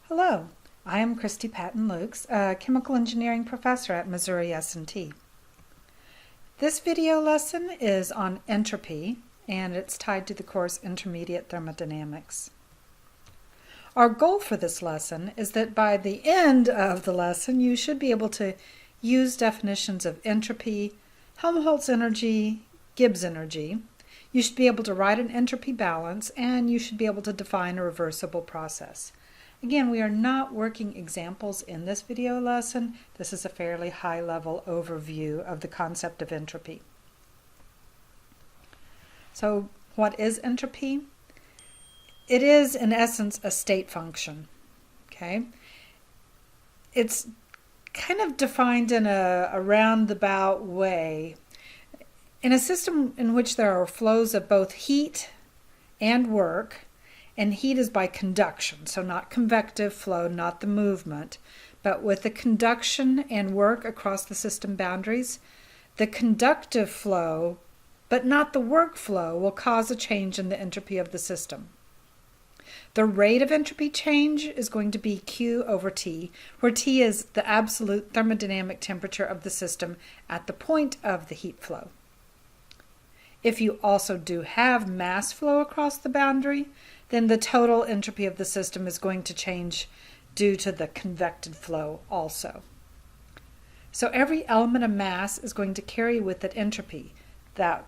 Hello, I am Christy Patton-Lukes, a chemical engineering professor at Missouri S&T. This video lesson is on entropy, and it's tied to the course Intermediate Thermodynamics. Our goal for this lesson is that by the end of the lesson, you should be able to use definitions of entropy, Helmholtz energy, Gibbs energy. You should be able to write an entropy balance, and you should be able to define a reversible process. Again, we are not working examples in this video lesson. This is a fairly high-level overview of the concept of entropy. So, what is entropy? It is, in essence, a state function. Okay? It's kind of defined in a roundabout way. In a system in which there are flows of both heat and work, and heat is by conduction, so not convective flow, not the movement, but with the conduction and work across the system boundaries, the conductive flow, but not the work flow, will cause a change in the entropy of the system. The rate of entropy change is going to be Q over T, where T is the absolute thermodynamic temperature of the system at the point of the heat flow. If you also do have mass flow across the boundary, then the total entropy of the system is going to change due to the convected flow also. So every element of mass is going to carry with it entropy, the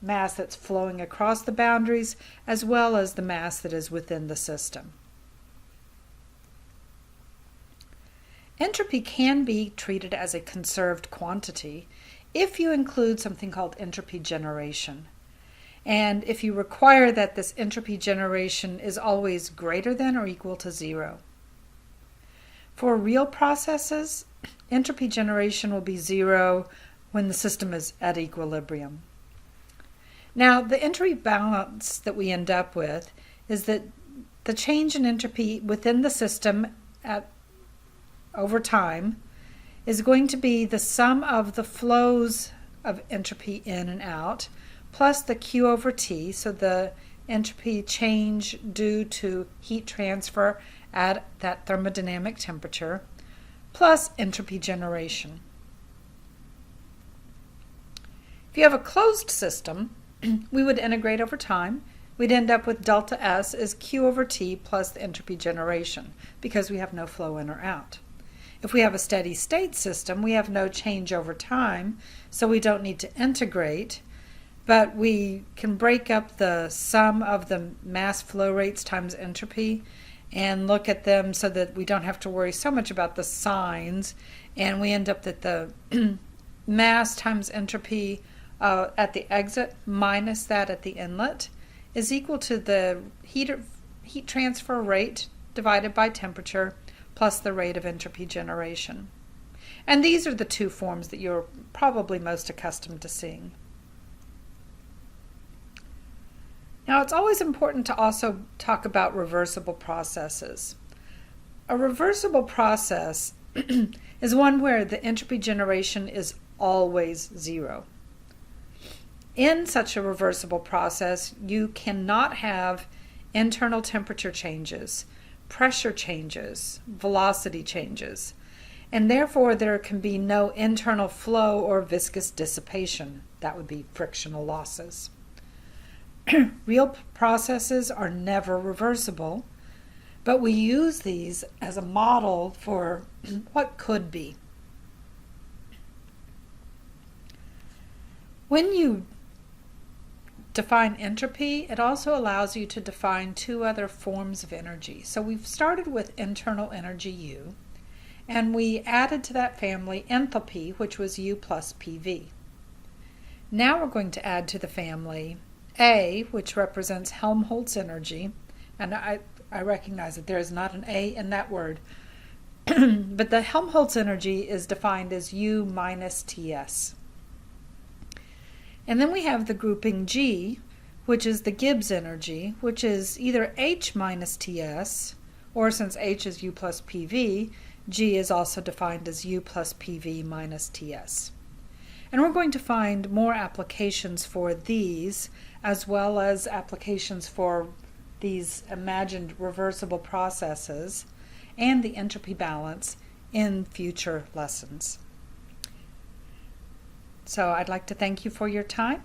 mass that's flowing across the boundaries, as well as the mass that is within the system. Entropy can be treated as a conserved quantity if you include something called entropy generation. And if you require that this entropy generation is always greater than or equal to 0. For real processes, entropy generation will be 0 when the system is at equilibrium. Now, the entropy balance that we end up with is that the change in entropy within the system over time is going to be the sum of the flows of entropy in and out, plus the Q over T, so the entropy change due to heat transfer at that thermodynamic temperature, plus entropy generation. If you have a closed system, we would integrate over time. We'd end up with delta S as Q over T plus the entropy generation, because we have no flow in or out. If we have a steady state system, we have no change over time, so we don't need to integrate, but we can break up the sum of the mass flow rates times entropy and look at them so that we don't have to worry so much about the signs, and we end up that the mass times entropy at the exit minus that at the inlet is equal to the heat transfer rate divided by temperature plus the rate of entropy generation. And these are the two forms that you're probably most accustomed to seeing. Now, it's always important to also talk about reversible processes. A reversible process is one where the entropy generation is always 0. In such a reversible process, you cannot have internal temperature changes, pressure changes, velocity changes, and therefore there can be no internal flow or viscous dissipation. That would be frictional losses. Real processes are never reversible, but we use these as a model for what could be. When you define entropy, it also allows you to define two other forms of energy. So we've started with internal energy U, and we added to that family enthalpy, which was U plus PV. Now we're going to add to the family A, which represents Helmholtz energy, and I recognize that there is not an A in that word, but the Helmholtz energy is defined as U minus TS. And then we have the grouping G, which is the Gibbs energy, which is either H minus TS, or since H is U plus PV, G is also defined as U plus PV minus TS. And we're going to find more applications for these, as well as applications for these imagined reversible processes and the entropy balance in future lessons. So I'd like to thank you for your time.